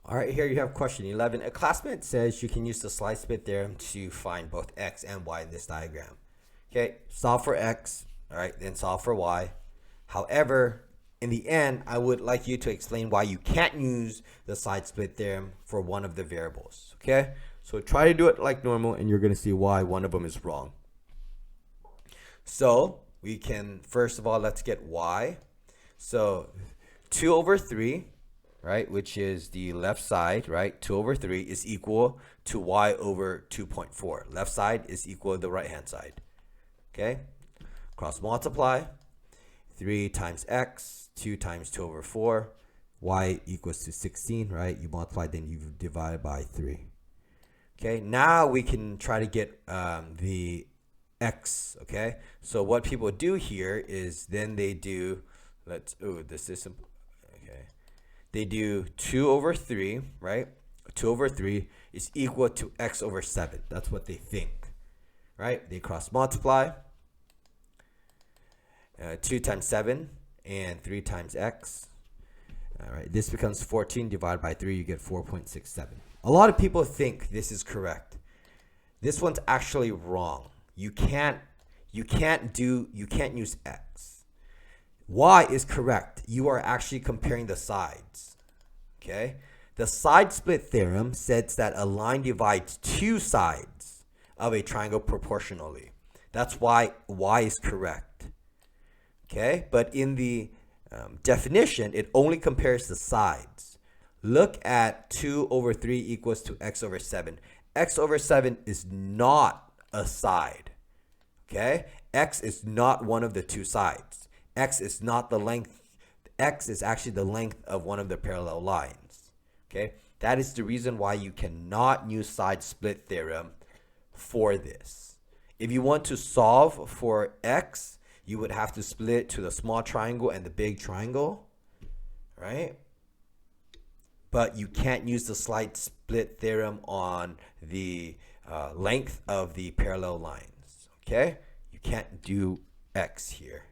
All right, here you have question 11. A classmate says you can use the slice split theorem to find both x and y in this diagram. Okay, solve for x, all right, then solve for y. However, in the end, I would like you to explain why you can't use the slice split theorem for one of the variables. Okay, so try to do it like normal, and you're going to see why one of them is wrong. So we can, first of all, let's get y. So 2 over 3, right, which is the left side, right? 2 over 3 is equal to y over 2.4. Left side is equal to the right hand side. Okay, cross multiply. 3 times x, 2 times 2 over 4, y equals to 16, right? You multiply, then you divide by 3. Okay, now we can try to get the x. Okay, so what people do here is then they do, this is simple. Okay, they do 2 over 3, right? 2 over 3 is equal to x over 7. That's what they think, right? They cross multiply. 2 times 7 and 3 times x. All right, this becomes 14 divided by 3. You get 4.67. A lot of people think this is correct. This one's actually wrong. You can't use x. Y is correct. You are actually comparing the sides. Okay, the side split theorem says that a line divides two sides of a triangle proportionally. That's why y is correct. Okay, but in the definition, it only compares the sides. Look at 2 over 3 equals to x over 7. X over 7 is not a side. Okay, x is not one of the two sides. X is not the length. X is actually the length of one of the parallel lines. Okay, that is the reason why you cannot use side split theorem for this. If you want to solve for x, you would have to split to the small triangle and the big triangle, right? But you can't use the slight split theorem on the length of the parallel lines, okay? You can't do x here.